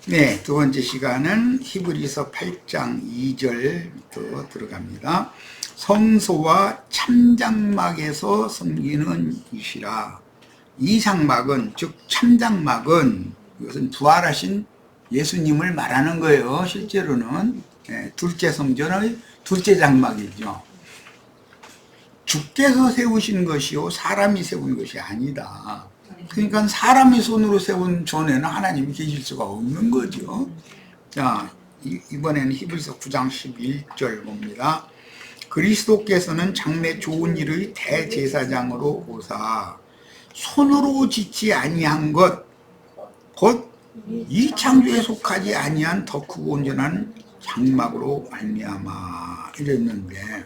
네, 두 번째 시간은 히브리서 8장 2절부터 들어갑니다. 성소와 참장막에서 섬기는 이시라. 이 장막은, 즉 참장막은 이것은 부활하신 예수님을 말하는 거예요. 실제로는 둘째 성전의 둘째 장막이죠. 주께서 세우신 것이요 사람이 세운 것이 아니다. 그러니까 사람이 손으로 세운 전에는 하나님이 계실 수가 없는 거죠. 자, 이번에는 히브리서 9장 11절 봅니다. 그리스도께서는 장래 좋은 일의 대제사장으로 오사 손으로 짓지 아니한 것 곧 이 창조에 속하지 아니한 더 크고 온전한 장막으로 말미암아 이랬는데,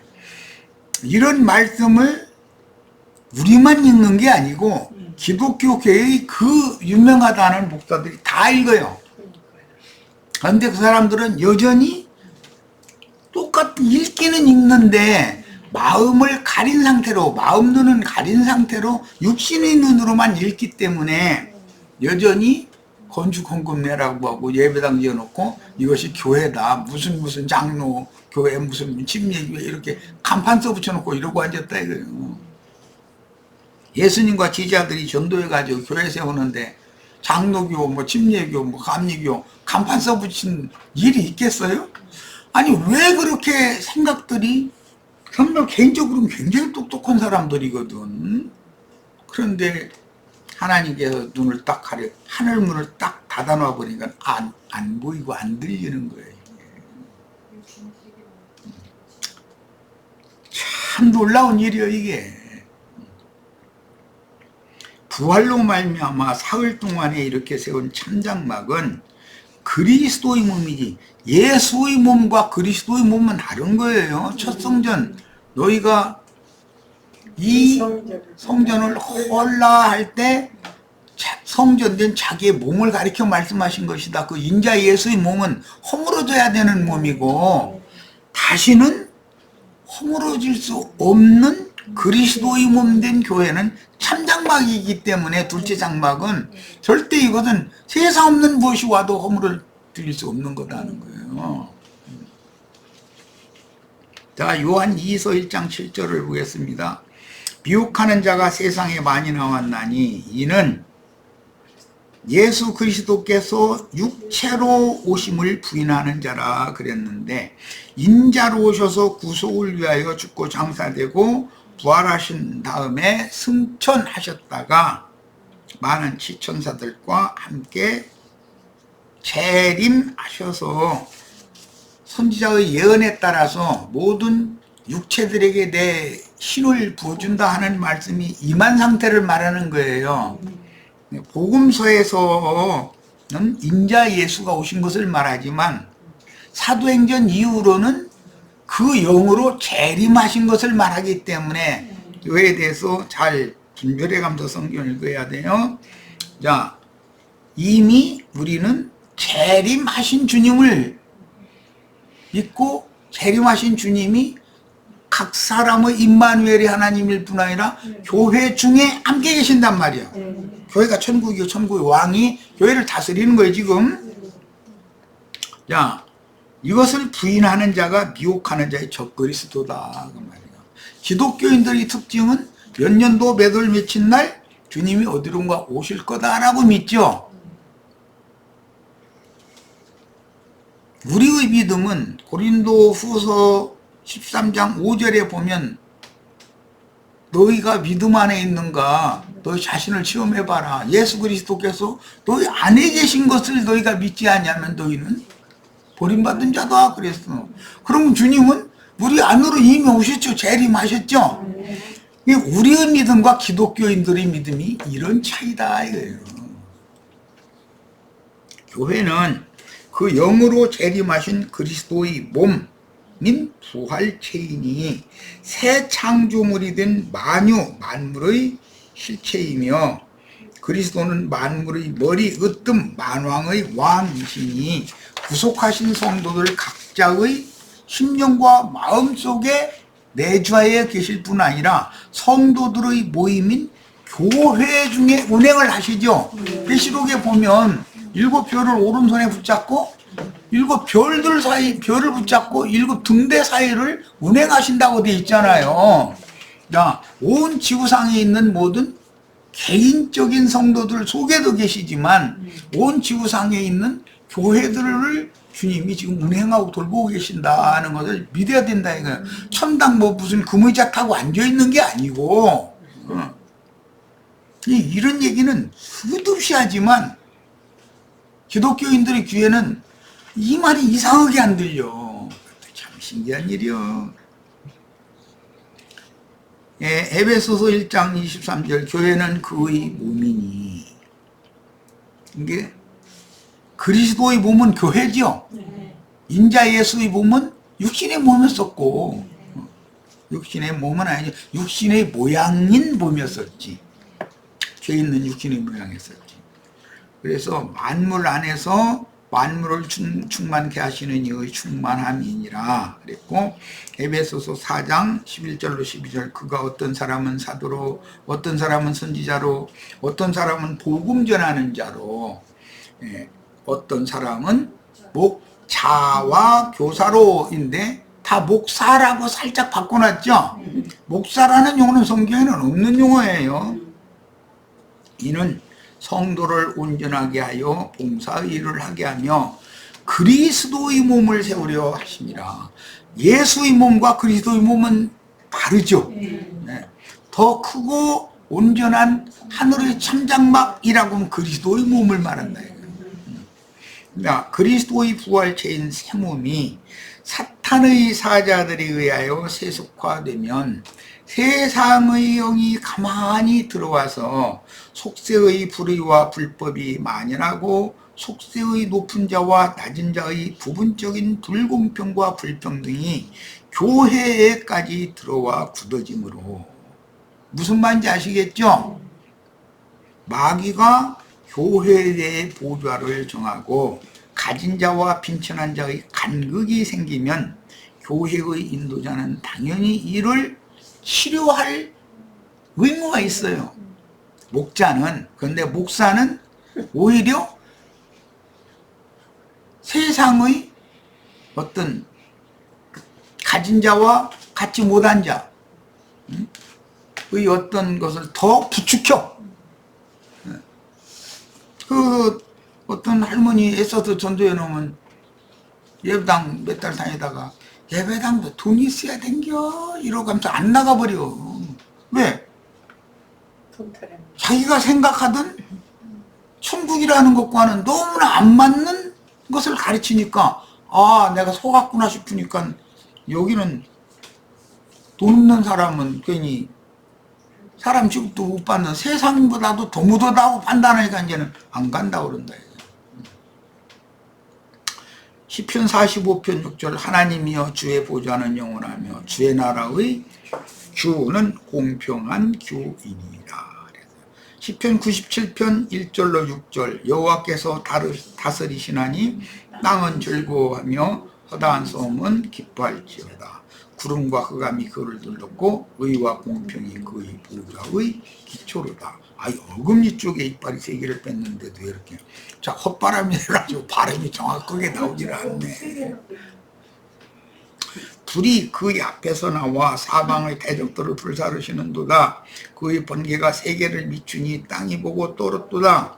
이런 말씀을 우리만 읽는 게 아니고 기독교 교회의 그 유명하다는 목사들이 다 읽어요. 그런데 그 사람들은 여전히 똑같은 읽기는 읽는데 마음을 가린 상태로, 마음 눈은 가린 상태로 육신의 눈으로만 읽기 때문에 여전히 건축헌금내라고 하고 예배당 지어놓고 이것이 교회다, 무슨 장로 교회, 무슨 침례교회 이렇게 간판 써붙여놓고 이러고 앉았다 이거예요. 예수님과 지지자들이 전도해가지고 교회 세우는데 장로교, 뭐 침례교, 뭐 감리교 간판 써붙인 일이 있겠어요? 아니 왜 그렇게 생각들이, 정말 개인적으로는 굉장히 똑똑한 사람들이거든. 그런데 하나님께서 눈을 딱 가려, 하늘 문을 딱 닫아놔 보니까 안 보이고 안 들리는 거예요. 참 놀라운 일이에요 이게. 부활로 말미암아 사흘 동안에 이렇게 세운 참장막은 그리스도의 몸이지, 예수의 몸과 그리스도의 몸은 다른 거예요. 첫 성전, 너희가 이 성전을 헐라 할 때 성전된 자기의 몸을 가리켜 말씀하신 것이다. 그 인자 예수의 몸은 허물어져야 되는 몸이고, 다시는 허물어질 수 없는 그리스도의 몸 된 교회는 참장막이기 때문에 둘째 장막은 절대 이것은 세상 없는 무엇이 와도 허물을 드릴 수 없는 거라는 거예요. 자, 요한 2서 1장 7절을 보겠습니다. 미혹하는 자가 세상에 많이 나왔나니 이는 예수 그리스도께서 육체로 오심을 부인하는 자라 그랬는데, 인자로 오셔서 구속을 위하여 죽고 장사되고 부활하신 다음에 승천하셨다가 많은 지천사들과 함께 재림하셔서 선지자의 예언에 따라서 모든 육체들에게 내 신을 부어준다 하는 말씀이 임한 상태를 말하는 거예요. 복음서에서는 인자 예수가 오신 것을 말하지만 사도행전 이후로는 그 영으로 재림하신 것을 말하기 때문에 이거에 대해서 잘 분별해가면서 성경을 읽어야 돼요. 자, 이미 우리는 재림하신 주님을 믿고, 재림하신 주님이 각 사람의 임마누엘이 하나님일 뿐 아니라 교회 중에 함께 계신단 말이야. 교회가 천국이고 천국의 왕이 교회를 다스리는 거예요 지금. 자, 이것을 부인하는 자가 미혹하는 자의 적그리스도다 그 말이야. 기독교인들의 특징은 몇 년도 몇 월 며칠 날 주님이 어디론가 오실 거다라고 믿죠. 우리의 믿음은 고린도 후서 13장 5절에 보면 너희가 믿음 안에 있는가 너희 자신을 시험해봐라. 예수 그리스도께서 너희 안에 계신 것을 너희가 믿지 않냐면 너희는 버림받은 자다 그랬어. 그럼 주님은 우리 안으로 이미 오셨죠. 재림하셨죠. 우리의 믿음과 기독교인들의 믿음이 이런 차이다 이거예요. 교회는 그 영으로 재림하신 그리스도의 몸인 부활체이니 새 창조물이 된 만물의 실체이며, 그리스도는 만물의 머리 으뜸 만왕의 왕이시니 구속하신 성도들 각자의 심령과 마음속에 내주하여 계실 뿐 아니라 성도들의 모임인 교회 중에 운행을 하시죠. 계시록에 보면 일곱 별을 오른손에 붙잡고 일곱 별들 사이 별을 붙잡고 일곱 등대 사이를 운행하신다고 되어 있잖아요. 자, 온 지구상에 있는 모든 개인적인 성도들 속에도 계시지만 온 지구상에 있는 교회들을 주님이 지금 운행하고 돌보고 계신다는 것을 믿어야 된다 이거예요. 천당 뭐 무슨 금의자 타고 앉아있는 게 아니고 이런 얘기는 끝없이 하지만 기독교인들의 귀에는 이 말이 이상하게 안 들려. 참 신기한 일이요. 예, 에베소서 1장 23절 교회는 그의 몸이니. 이게 그리스도의 몸은 교회죠. 인자 예수의 몸은 육신의 몸이었었고 육신의 몸은 아니죠. 육신의 모양인 몸이었었지. 죄 있는 육신의 모양이었었지. 그래서 만물 안에서 만물을 충만케 하시는 이의 충만함이니라 그랬고 에베소서 4장 11절로 12절 그가 어떤 사람은 사도로 어떤 사람은 선지자로 어떤 사람은 복음 전하는 자로 어떤 사람은 목자와 교사로인데 다 목사라고 살짝 바꿔놨죠. 목사라는 용어는 성경에는 없는 용어예요. 이는 성도를 온전하게 하여 봉사의 일을 하게 하며 그리스도의 몸을 세우려 하심이라. 예수의 몸과 그리스도의 몸은 다르죠. 네. 더 크고 온전한 하늘의 참장막이라고 하면 그리스도의 몸을 말한다. 그리스도의 부활체인 새 몸이 사탄의 사자들에 의하여 세속화되면 세상의 영이 가만히 들어와서 속세의 불의와 불법이 만연하고 속세의 높은 자와 낮은 자의 부분적인 불공평과 불평등이 교회에까지 들어와 굳어지므로 무슨 말인지 아시겠죠? 마귀가 교회의 보좌를 정하고 가진 자와 빈천한 자의 간극이 생기면 교회의 인도자는 당연히 이를 치료할 의무가 있어요. 목자는. 그런데 목사는 오히려 세상의 어떤 가진 자와 같이 못한 자의 어떤 것을 더 부추겨. 그 어떤 할머니 애써서 전도해 놓으면 예배당 몇 달 다니다가 예배당도 돈 있어야 댕겨 이러고 하면서 안 나가버려. 왜? 자기가 생각하던 천국이라는 것과는 너무나 안 맞는 것을 가르치니까 아 내가 속았구나 싶으니까 여기는 돈 없는 사람은 괜히 사람 취급도 못 받는 세상보다도 더 못하다고 판단하니까 이제는 안 간다고 그런다. 시편 45편 6절 하나님이여 주의 보좌는 영원하며 주의 나라의 주는 공평한 교이니라. 시편 97편 1절로 6절 여호와께서 다스리시나니 땅은 즐거워하며 허다한 소음은 기뻐할지어다. 구름과 흑암이 그를 둘렀고 의와 공평이 그의 보좌의 기초로다. 어금니 쪽에 이빨이 3개를 뺐는데도 이렇게 자 헛바람이 해가지고 발음이 정확하게 나오질 않네. 불이 그의 앞에서 나와 사방의 대적들을 불사르시는도다. 그의 번개가 세계를 미추니 땅이 보고 떨었도다.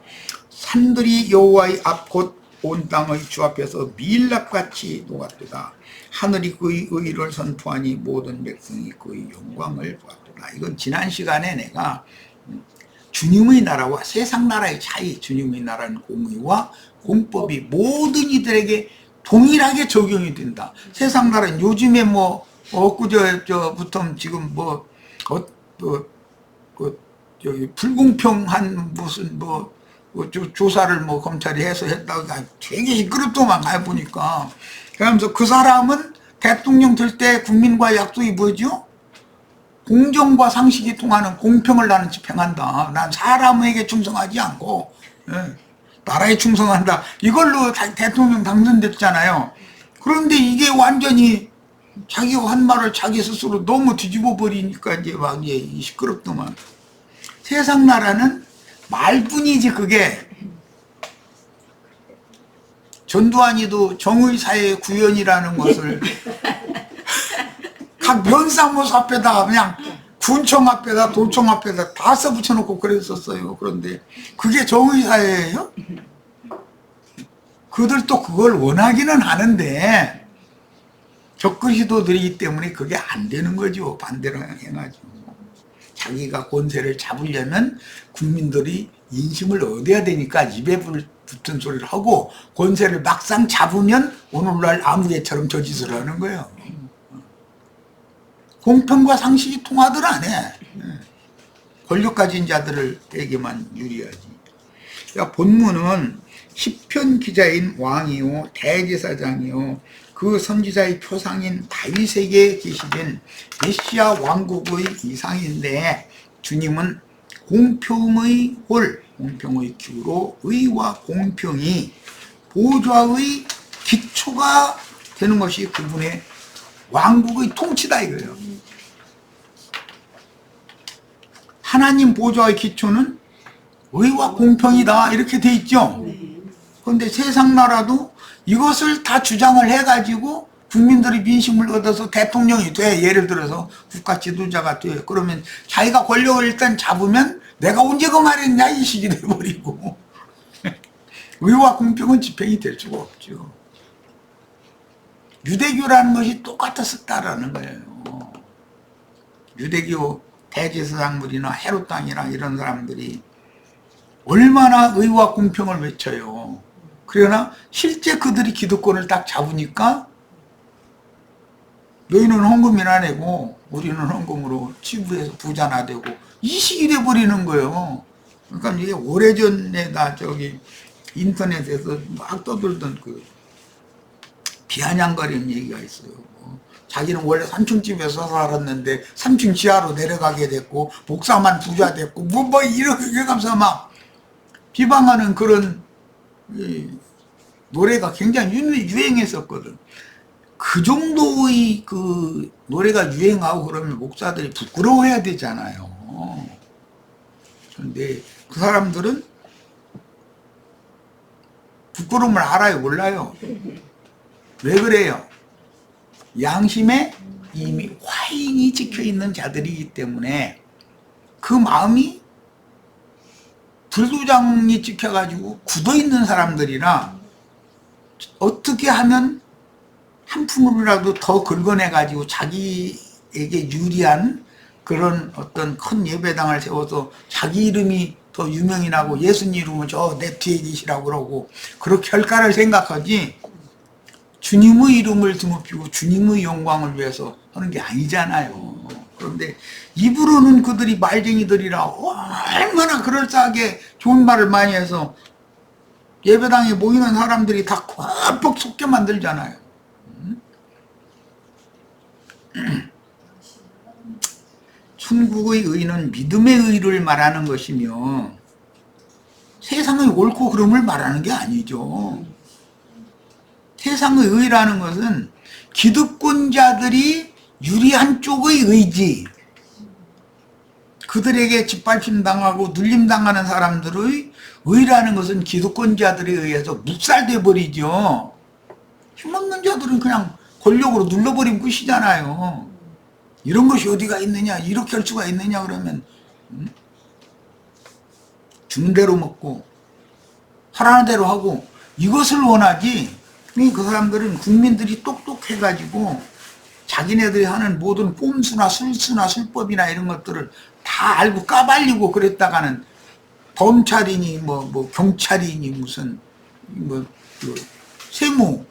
산들이 여호와의 앞 곧 온 땅의 주 앞에서 밀랍같이 녹았도다. 하늘이 그의 의를 선포하니 모든 백성이 그의 영광을 보았도다. 이건 지난 시간에 내가 주님의 나라와 세상 나라의 차이, 주님의 나라는 공의와 공법이 모든 이들에게 동일하게 적용이 된다. 세상 나라는 요즘에 뭐 엊그저부터 지금 저기 불공평한 무슨 조사를 검찰이 해서 했다고 되게 시끄럽더만 해보니까. 그러면서 그 사람은 대통령 될 때 국민과 약속이 뭐죠? 공정과 상식이 통하는 공평을 나는 집행한다. 난 사람에게 충성하지 않고 나라에 충성한다. 이걸로 대통령 당선됐잖아요. 그런데 이게 완전히 자기가 한 말을 자기 스스로 너무 뒤집어 버리니까 이제 막 시끄럽더만. 세상 나라는 말뿐이지 그게 전두환이도 정의사회 구현이라는 것을 각 면사무소 앞에다 그냥 군청 앞에다 도청 앞에다 다 써붙여놓고 그랬었어요. 그런데 그게 정의사회예요? 그들도 그걸 원하기는 하는데 적그리스도들이기 때문에 그게 안 되는 거죠. 반대로 행하죠. 자기가 권세를 잡으려면 국민들이 인심을 얻어야 되니까 입에 붙은 소리를 하고 권세를 막상 잡으면 오늘날 아무개처럼 저 짓을 하는 거예요. 공평과 상식이 통하들 안 해. 권력 가진 자들에게만 유리하지. 그러니까 본문은 시편 기자인 왕이요 대제사장이요 그 선지자의 표상인 다윗에게 계시된 메시아 왕국의 이상인데 주님은 공평의 홀, 공평의 기로 의와 공평이 보좌의 기초가 되는 것이 그분의 왕국의 통치다 이거예요. 하나님 보좌의 기초는 의와 공평이다 이렇게 돼 있죠. 그런데 세상 나라도 이것을 다 주장을 해가지고 국민들의 민심을 얻어서 대통령이 돼. 예를 들어서 국가 지도자가 돼. 그러면 자기가 권력을 일단 잡으면 내가 언제 그 말했냐 이 식이 돼버리고 의와 공평은 집행이 될 수가 없죠. 유대교라는 것이 똑같았었다라는 거예요. 유대교 대제사장들이나 헤롯 당이나 이런 사람들이 얼마나 의와 공평을 외쳐요. 그러나 실제 그들이 기득권을 딱 잡으니까 너희는 헌금이나 내고 우리는 헌금으로 치부해서 부자나 되고 이 식이 돼버리는 거예요. 그러니까 이게 오래전에 나 저기 인터넷에서 막 떠들던 그 비아냥거리는 얘기가 있어요. 자기는 원래 3층 집에서 살았는데 3층 지하로 내려가게 됐고 목사만 부자 됐고 뭐 이렇게 가면서 막 비방하는 그런 노래가 굉장히 유행했었거든. 그 정도의 그 노래가 유행하고 그러면 목사들이 부끄러워해야 되잖아요. 그런데 그 사람들은 부끄러움을 알아요, 몰라요? 왜 그래요? 양심에 이미 화인이 찍혀있는 자들이기 때문에 그 마음이 불도장이 찍혀가지고 굳어있는 사람들이라 어떻게 하면 한 푼이라도 더 긁어내가지고 자기에게 유리한 그런 어떤 큰 예배당을 세워서 자기 이름이 더 유명이 나고 예수님 이름은 저 내 뒤에 계시라고 그러고 그렇게 할까를 생각하지 주님의 이름을 드높이고 주님의 영광을 위해서 하는 게 아니잖아요. 그런데 입으로는 그들이 말쟁이들이라 얼마나 그럴싸하게 좋은 말을 많이 해서 예배당에 모이는 사람들이 다 꽉 속게 만들잖아요. 천국의 의는 믿음의 의를 말하는 것이며 세상의 옳고 그름을 말하는 게 아니죠. 세상의 의라는 것은 기득권자들이 유리한 쪽의 의지, 그들에게 짓밟힘당하고 눌림당하는 사람들의 의라는 것은 기득권자들에 의해서 묵살돼 버리죠. 힘없는 자들은 그냥 권력으로 눌러버리면 끝이잖아요. 이런 것이 어디가 있느냐, 이렇게 할 수가 있느냐 그러면 주는 대로 먹고 하라는 대로 하고 이것을 원하지. 그 사람들은 국민들이 똑똑해가지고 자기네들이 하는 모든 꼼수나 술수나 술법이나 이런 것들을 다 알고 까발리고 그랬다가는 검찰이니 뭐 경찰이니 무슨 그 세무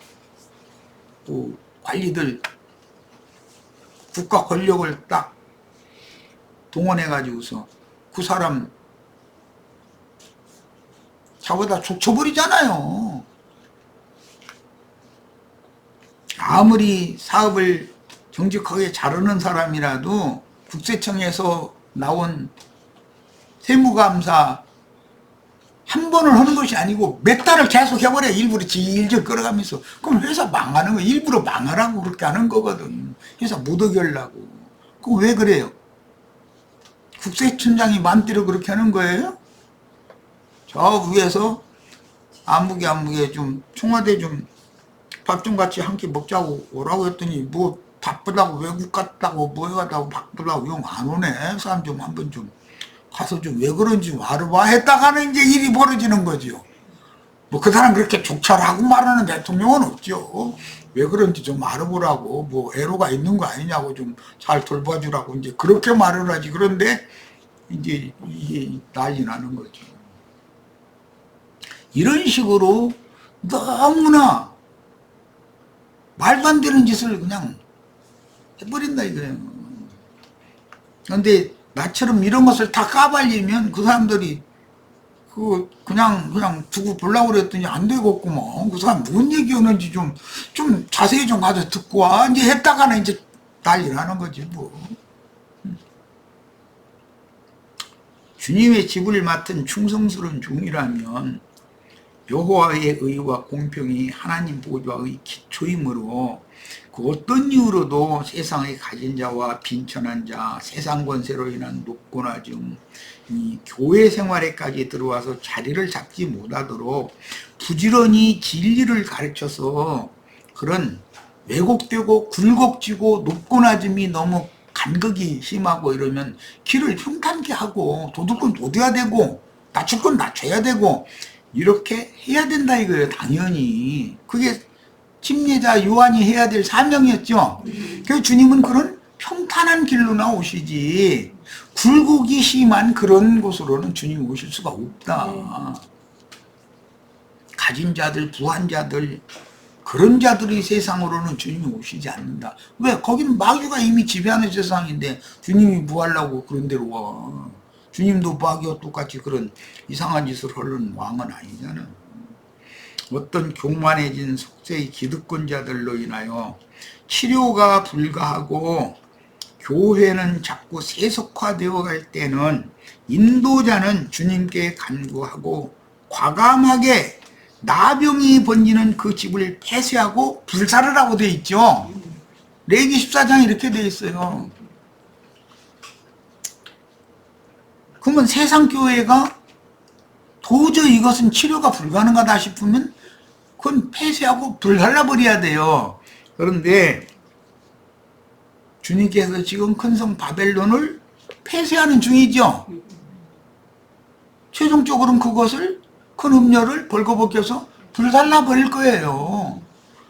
또 관리들 국가 권력을 딱 동원해가지고서 그 사람 잡아다 족쳐버리잖아요. 아무리 사업을 정직하게 잘하는 사람이라도 국세청에서 나온 세무감사 한 번을 하는 것이 아니고 몇 달을 계속 해버려. 일부러 질질 끌어가면서. 그럼 회사 망하는 거 일부러 망하라고 그렇게 하는 거거든. 회사 못 오게 하려고. 그럼 왜 그래요? 국세청장이 맘대로 그렇게 하는 거예요? 저 위에서 안무게 좀 청와대 좀 밥 좀 같이 한 끼 먹자고 오라고 했더니 뭐 바쁘다고 외국 갔다고 뭐 해가다고 바쁘다고 영 안 오네. 사람 좀 한번 좀 가서 좀 왜 그런지 말해봐 했다가는 이제 일이 벌어지는 거죠. 뭐 그 사람 그렇게 족찰하고 말하는 대통령은 없죠. 왜 그런지 좀 알아보라고 뭐 애로가 있는 거 아니냐고 좀 잘 돌봐주라고 이제 그렇게 말을 하지. 그런데 이제 이게 난리 나는 거죠. 이런 식으로 너무나 말도 안 되는 짓을 그냥 해버린다 이거예요. 그런데 나처럼 이런 것을 다 까발리면 그 사람들이 그냥 두고 보려고 그랬더니 안 되겠구먼. 그 사람 뭔 얘기였는지 좀 자세히 좀 가서 듣고 와. 이제 했다가는 이제 난리 나는 거지 뭐. 주님의 집을 맡은 충성스러운 종이라면 여호와의 의와 공평이 하나님 보좌의 기초이므로 그 어떤 이유로도 세상의 가진 자와 빈천한 자, 세상 권세로 인한 노고나즘, 이 교회 생활에까지 들어와서 자리를 잡지 못하도록 부지런히 진리를 가르쳐서 그런 왜곡되고 굴곡지고 높고낮음이 너무 간극이 심하고 이러면 길을 평탄케 하고 도둑은 도돼야 되고 낮출 건 낮춰야 되고 이렇게 해야 된다 이거예요. 당연히 그게 침례자 요한이 해야 될 사명이었죠. 그래서 주님은 그런 평탄한 길로 나오시지 굴곡이 심한 그런 곳으로는 주님이 오실 수가 없다. 가진 자들, 부한 자들, 그런 자들이 세상으로는 주님이 오시지 않는다. 왜? 거기는 마귀가 이미 지배하는 세상인데 주님이 뭐 하려고 그런 데로 와. 주님도 마귀와 똑같이 그런 이상한 짓을 하는 왕은 아니잖아. 어떤 교만해진 속세의 기득권자들로 인하여 치료가 불가하고 교회는 자꾸 세속화되어 갈 때는 인도자는 주님께 간구하고 과감하게 나병이 번지는 그 집을 폐쇄하고 불사를 하고 되어 있죠. 레위기 14장에 이렇게 되어 있어요. 그러면 세상 교회가 도저히 이것은 치료가 불가능하다 싶으면 그건 폐쇄하고 불살라버려야 돼요. 그런데 주님께서 지금 큰 성 바벨론을 폐쇄하는 중이죠. 최종적으로는 그것을 큰 음료를 벌거벗겨서 불살라버릴 거예요.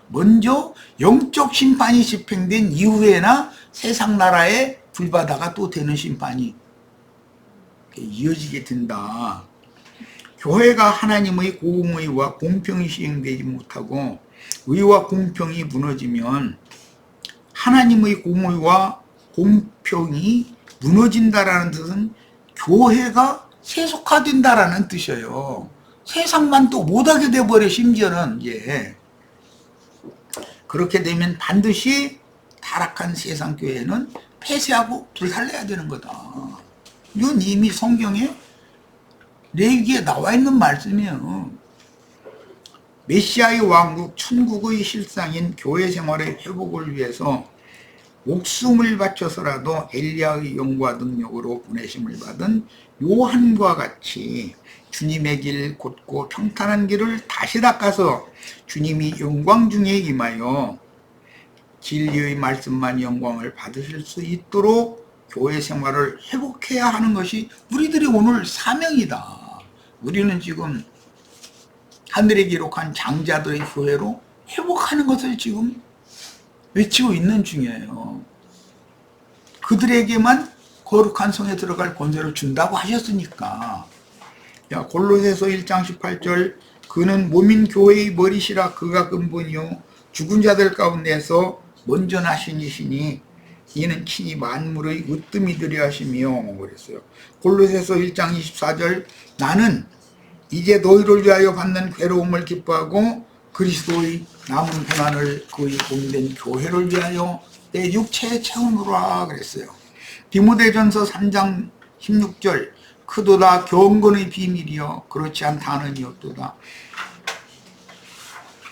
먼저 영적 심판이 집행된 이후에나 세상 나라에 불바다가 또 되는 심판이 이어지게 된다. 교회가 하나님의 공의와 공평이 시행되지 못하고 의와 공평이 무너지면 하나님의 공의와 공평이 무너진다라는 뜻은 교회가 세속화된다라는 뜻이에요. 세상만 또 못하게 돼버려. 심지어는 이제 그렇게 되면 반드시 타락한 세상 교회는 폐쇄하고 불살라야 되는 거다. 이건 이미 성경에 레위기에 나와 있는 말씀이에요. 메시아의 왕국, 천국의 실상인 교회 생활의 회복을 위해서 목숨을 바쳐서라도 엘리야의 영과 능력으로 보내심을 받은 요한과 같이 주님의 길 곧고 평탄한 길을 다시 닦아서 주님이 영광 중에 임하여 진리의 말씀만 영광을 받으실 수 있도록 교회 생활을 회복해야 하는 것이 우리들이 오늘 사명이다. 우리는 지금 하늘에 기록한 장자들의 교회로 회복하는 것을 지금 외치고 있는 중이에요. 그들에게만 거룩한 성에 들어갈 권세를 준다고 하셨으니까. 야, 골로새서 1장 18절 그는 몸인 교회의 머리시라 그가 근본이요 죽은 자들 가운데서 먼저 나신 이시니 이는 친히 만물의 으뜸이 되려 하시며 그랬어요. 골로새서 1장 24절 나는 이제 너희를 위하여 받는 괴로움을 기뻐하고 그리스도의 남은 고난을 그의 공된 교회를 위하여 내 육체에 채우노라 그랬어요. 디모데전서 3장 16절 크도다 경건의 비밀이여 그렇지 않다는 이었도다.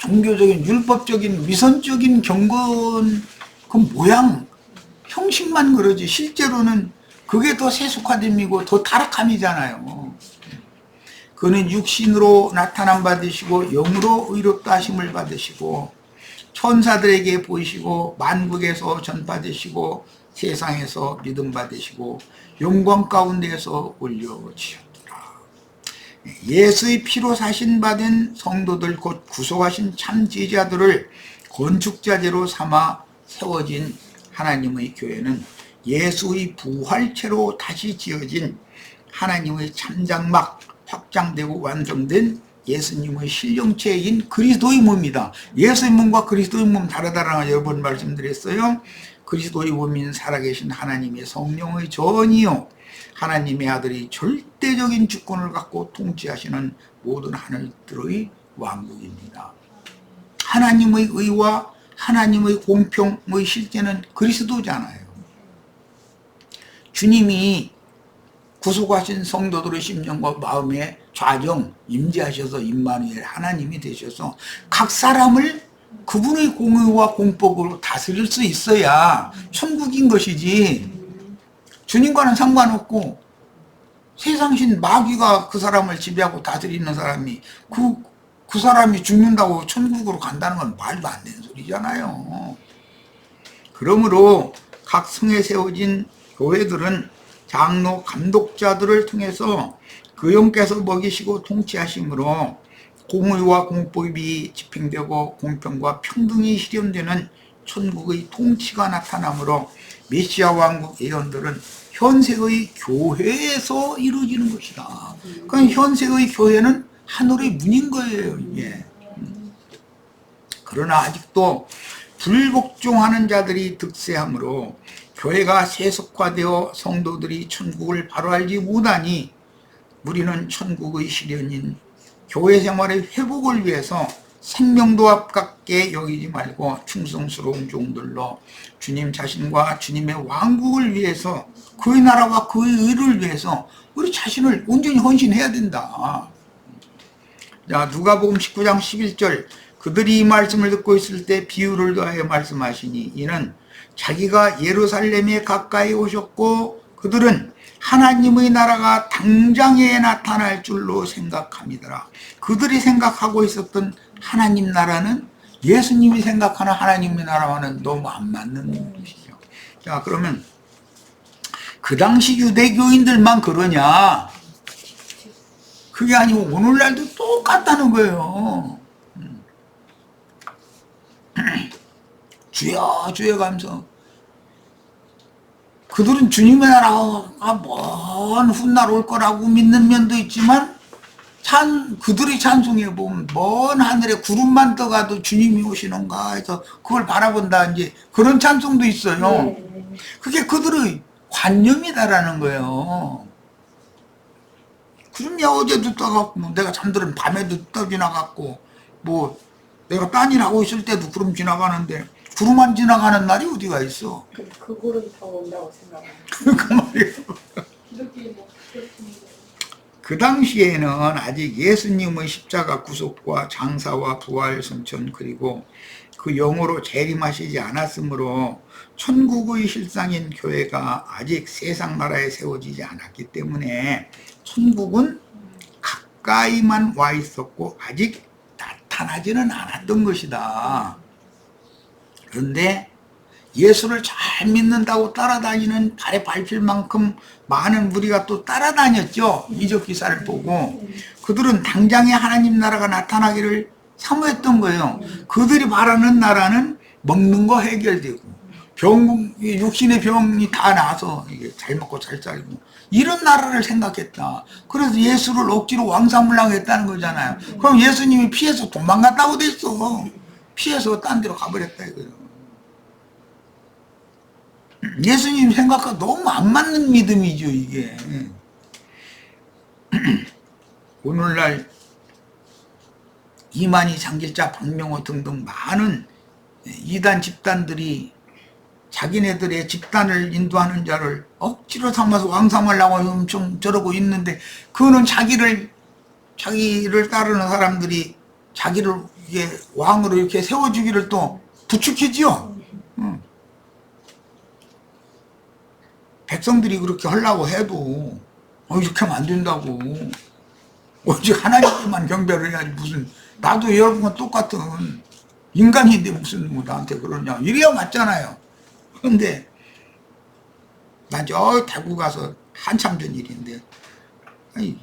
종교적인 율법적인 위선적인 경건 그 모양 형식만 그러지 실제로는 그게 더 세속화됨이고 더 타락함이잖아요. 그는 육신으로 나타남 받으시고 영으로 의롭다 하심을 받으시고 천사들에게 보이시고 만국에서 전파되시고 세상에서 믿음 받으시고 영광 가운데에서 올려지셨더라. 예수의 피로 사신 받은 성도들 곧 구속하신 참 제자들을 건축자재로 삼아 세워진 하나님의 교회는 예수의 부활체로 다시 지어진 하나님의 참장막 확장되고 완성된 예수님의 실령체인 그리스도의 몸이다. 예수의 몸과 그리스도의 몸 다르다라는 여러 번 말씀드렸어요. 그리스도의 몸인 살아계신 하나님의 성령의 전이요 하나님의 아들이 절대적인 주권을 갖고 통치하시는 모든 하늘들의 왕국입니다. 하나님의 의와 하나님의 공평의 실제는 그리스도잖아요. 주님이 구속하신 성도들의 심령과 마음에 좌정 임재하셔서 임마누엘 하나님이 되셔서 각 사람을 그분의 공의와 공법으로 다스릴 수 있어야 천국인 것이지, 주님과는 상관없고 세상신 마귀가 그 사람을 지배하고 다스리는 사람이 그 사람이 죽는다고 천국으로 간다는 건 말도 안 되는 소리잖아요. 그러므로 각 성에 세워진 교회들은 장로 감독자들을 통해서 그 영께서 먹이시고 통치하심으로 공의와 공법이 집행되고 공평과 평등이 실현되는 천국의 통치가 나타나므로 메시아 왕국 예언들은 현세의 교회에서 이루어지는 것이다. 그러니까 현세의 교회는 하늘의 문인 거예요, 이게. 그러나 아직도 불복종하는 자들이 득세하므로 교회가 세속화되어 성도들이 천국을 바로 알지 못하니 우리는 천국의 실현인 교회 생활의 회복을 위해서 생명도 아깝게 여기지 말고 충성스러운 종들로 주님 자신과 주님의 왕국을 위해서, 그의 나라와 그의 의를 위해서 우리 자신을 온전히 헌신해야 된다. 자, 누가복음 19장 11절, 그들이 이 말씀을 듣고 있을 때 비유를 더하여 말씀하시니 이는 자기가 예루살렘에 가까이 오셨고 그들은 하나님의 나라가 당장에 나타날 줄로 생각합니다. 그들이 생각하고 있었던 하나님 나라는 예수님이 생각하는 하나님의 나라와는 너무 안 맞는 것이죠. 자, 그러면 그 당시 유대교인들만 그러냐? 그게 아니고 오늘날도 똑같다는 거예요. 주여 주여 가면서 그들은 주님의 나라가 먼 훗날 올 거라고 믿는 면도 있지만 그들의 찬송해 보면 먼 하늘에 구름만 떠가도 주님이 오시는가 해서 그걸 바라본다, 이제 그런 찬송도 있어요. 그게 그들의 관념이다라는 거예요. 구름이 어제도 떠갖고 내가 잠들은 밤에도 떠 지나갔고 뭐 내가 딴 일 하고 있을 때도 구름 지나가는데 구름 안 지나가는 날이 어디가 있어? 그 구름 더 온다고 생각해요. 그 말이에요. 그 당시에는 아직 예수님의 십자가 구속과 장사와 부활 성천 그리고 그 영으로 재림하시지 않았으므로 천국의 실상인 교회가 아직 세상 나라에 세워지지 않았기 때문에 천국은 가까이만 와 있었고 아직 나타나지는 않았던 것이다. 그런데 예수를 잘 믿는다고 따라다니는 발에 밟힐 만큼 많은 무리가 또 따라다녔죠. 이적 기사를 보고 그들은 당장에 하나님 나라가 나타나기를 사모했던 거예요. 그들이 바라는 나라는 먹는 거 해결되고 육신의 병이 다 나서 이게 잘 먹고 잘 살고 이런 나라를 생각했다. 그래서 예수를 억지로 왕사물랑했다는 거잖아요. 그럼 예수님이 피해서 도망갔다고 됐어. 피해서 딴 데로 가버렸다 이거예요. 예수님 생각과 너무 안 맞는 믿음이죠, 이게. 오늘날 이만희, 장길자, 박명호 등등 많은 이단 집단들이 자기네들의 집단을 인도하는 자를 억지로 삼아서 왕삼하려고 엄청 저러고 있는데, 그거는 자기를 따르는 사람들이 자기를 이게 왕으로 이렇게 세워주기를 또 부추기지요. 백성들이 그렇게 하려고 해도 이렇게 하면 안 된다고. 오직 하나님께만 경배를 해야지 무슨 나도 여러분과 똑같은 인간인데 무슨 뭐 나한테 그러냐 이래야 맞잖아요. 그런데 나 저 대구 가서 한참 전 일인데 아니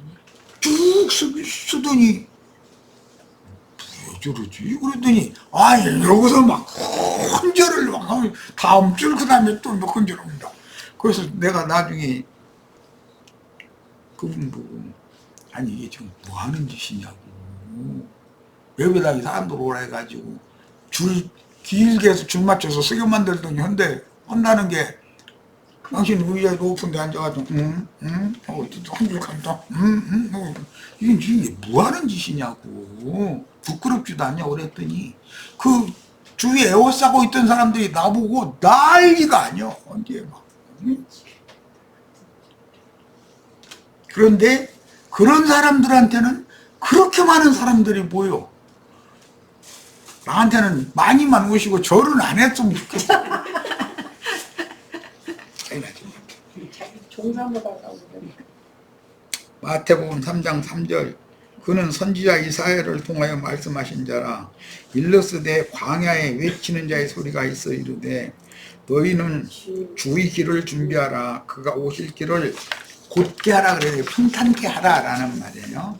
쭉 쓰더니 왜 저러지? 그랬더니 여기서 막 헌절을 막 하면 다음 줄 그 다음에 또 몇 헌절 합니다. 그래서 내가 나중에 그분 보고 아니 이게 지금 뭐 하는 짓이냐고 예배당에 사람들 오라 해가지고 줄 길게 해서 줄 맞춰서 쓰게 만들더니 현대 한다는 게 당신 의자에 높은 데 앉아가지고 하고 한줄 감다 이게 뭐 하는 짓이냐고 부끄럽지도 않냐 그랬더니 그 주위에 에워싸고 있던 사람들이 나보고 난리가 아니야 언제 막 그런데 그런 사람들한테는 그렇게 많은 사람들이 모여 나한테는 많이만 오시고 절은 안 했으면 좋겠어. 자기 종사보다 나오는 마태복음 3장 3절 그는 선지자 이사야를 통하여 말씀하신 자라 일러스되 광야에 외치는 자의 소리가 있어 이르되 너희는 주의 길을 준비하라 그가 오실 길을 곧게 하라 그래요. 평탄케 하라라는 말이에요.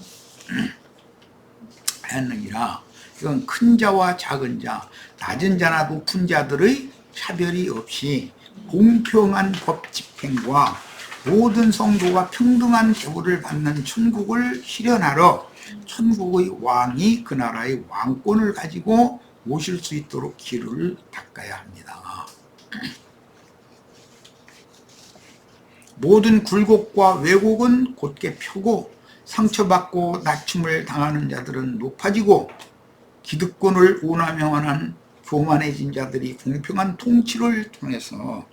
하느니라 이건 큰 자와 작은 자 낮은 자나 높은 자들의 차별이 없이 공평한 법 집행과 모든 성도가 평등한 대우를 받는 천국을 실현하러 천국의 왕이 그 나라의 왕권을 가지고 오실 수 있도록 길을 닦아야 합니다. 모든 굴곡과 왜곡은 곧게 펴고 상처받고 낮춤을 당하는 자들은 높아지고 기득권을 운하명하는 교만해진 자들이 공평한 통치를 통해서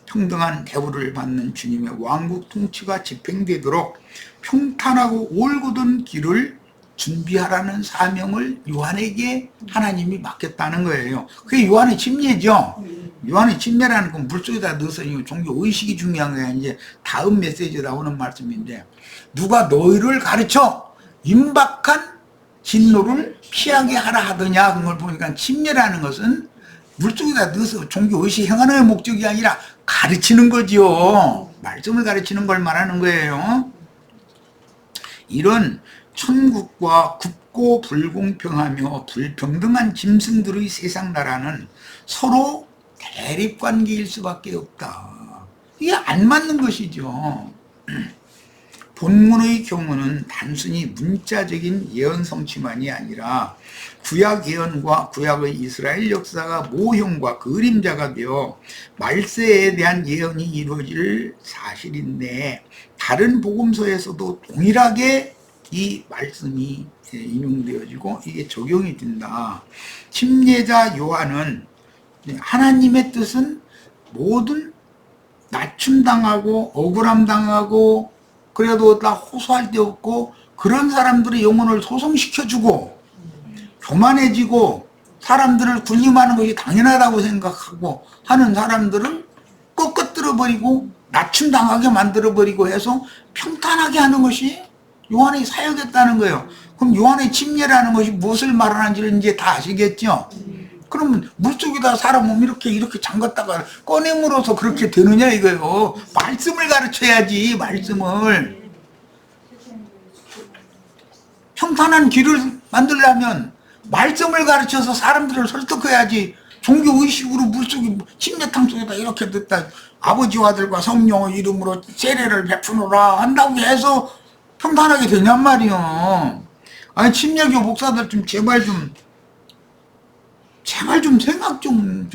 평등한 대우를 받는 주님의 왕국 통치가 집행되도록 평탄하고 올곧은 길을 준비하라는 사명을 요한에게 하나님이 맡겼다는 거예요. 그게 요한의 침례죠. 요한의 침례라는 건 물속에다 넣어서 종교 의식이 중요한 거야. 이제 다음 메시지에 나오는 말씀인데 누가 너희를 가르쳐 임박한 진노를 피하게 하라 하더냐 그걸 보니까 침례라는 것은 물속에다 넣어서 종교 의식 행하는 목적이 아니라 가르치는 거지요. 말씀을 가르치는 걸 말하는 거예요. 이런 천국과 굽고 불공평하며 불평등한 짐승들의 세상 나라는 서로 대립관계일 수밖에 없다. 이게 안 맞는 것이죠. 본문의 경우는 단순히 문자적인 예언 성취만이 아니라 구약 예언과 구약의 이스라엘 역사가 모형과 그림자가 되어 말세에 대한 예언이 이루어질 사실인데 다른 복음서에서도 동일하게 이 말씀이 인용되어지고 이게 적용이 된다. 침례자 요한은 하나님의 뜻은 모든 낮춤당하고 억울함당하고 그래도 다 호소할 데 없고 그런 사람들의 영혼을 소송시켜주고 교만해지고 사람들을 군림하는 것이 당연하다고 생각하고 하는 사람들을 꺾어뜨려버리고 낮춤당하게 만들어버리고 해서 평탄하게 하는 것이 요한의 사역이었다는 거예요. 그럼 요한의 침례라는 것이 무엇을 말하는지를 이제 다 아시겠죠? 그러면 물속에다 사람 몸 이렇게 잠갔다가 꺼내물어서 그렇게 되느냐 이거예요. 말씀을 가르쳐야지. 말씀을. 평탄한 길을 만들려면 말씀을 가르쳐서 사람들을 설득해야지. 종교의식으로 물속에 침례탕 속에다 이렇게 넣다 아버지와 아들과 성령의 이름으로 세례를 베푸노라 한다고 해서 평탄하게 되냔 말이요. 아니 침례교 목사들 좀 제발 좀 생각 좀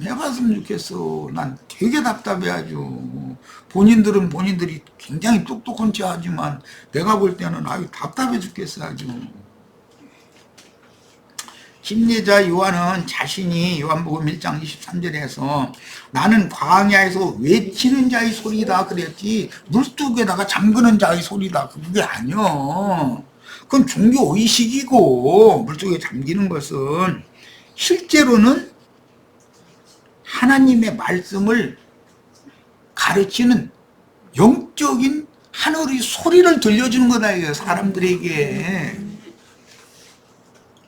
해봤으면 좋겠어. 난 되게 답답해 아주. 본인들은 본인들이 굉장히 똑똑한 체 하지만 내가 볼 때는 아주 답답해 죽겠어 아주. 침례자 요한은 자신이 요한복음 1장 23절에서 나는 광야에서 외치는 자의 소리다 그랬지 물속에다가 잠그는 자의 소리다 그게 아니야. 그건 종교의식이고 물속에 잠기는 것은 실제로는 하나님의 말씀을 가르치는 영적인 하늘이 소리를 들려주는 거다 이거 사람들에게.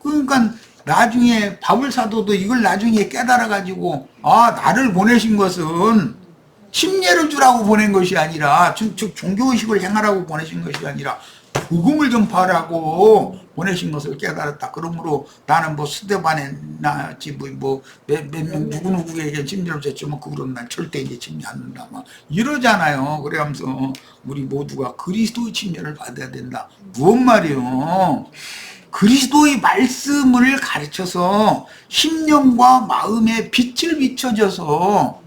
그러니까 나중에 바울 사도도 이걸 나중에 깨달아 가지고 나를 보내신 것은 침례를 주라고 보낸 것이 아니라 즉 종교의식을 행하라고 보내신 것이 아니라 복음을 전파하라고 보내신 것을 깨달았다. 그러므로 나는 뭐 스데반이나 몇명 누구누구에게 침례를 줬지만 그거는 난 절대 이제 침례 안 한다 막 이러잖아요. 그래가면서 우리 모두가 그리스도의 침례를 받아야 된다. 무슨 말이에요? 그리스도의 말씀을 가르쳐서 심령과 마음에 빛을 비춰줘서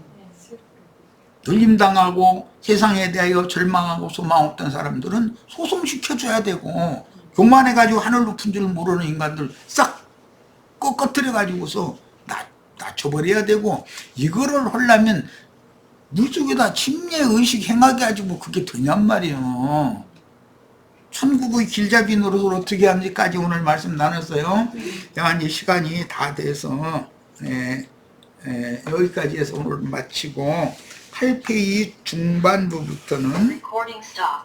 들림당하고 세상에 대하여 절망하고 소망 없던 사람들은 소송시켜줘야 되고, 교만해가지고 하늘 높은 줄 모르는 인간들 싹 꺾어뜨려가지고서 낮춰버려야 되고, 이거를 하려면 물속에다 침례의식 행하게 가지고 그게 되냔 말이에요. 천국의 길잡이 노릇을 어떻게 하는지까지 오늘 말씀 나눴어요. 이제 시간이 다 돼서 여기까지 해서 오늘 마치고 8페이지 중반부부터는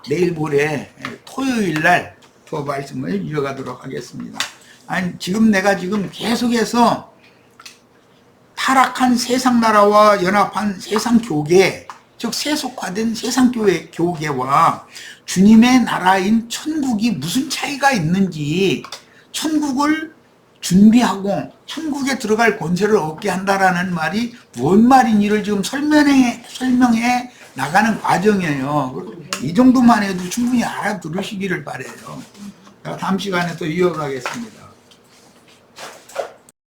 내일 모레 토요일날 더 말씀을 이어가도록 하겠습니다. 지금 내가 계속해서 타락한 세상나라와 연합한 세상교계, 즉 세속화된 세상교계와 주님의 나라인 천국이 무슨 차이가 있는지, 천국을 준비하고 천국에 들어갈 권세를 얻게 한다라는 말이 뭔 말인지를 지금 설명해 나가는 과정이에요. 이 정도만 해도 충분히 알아들으시기를 바라요. 다음 시간에 또 이어가겠습니다.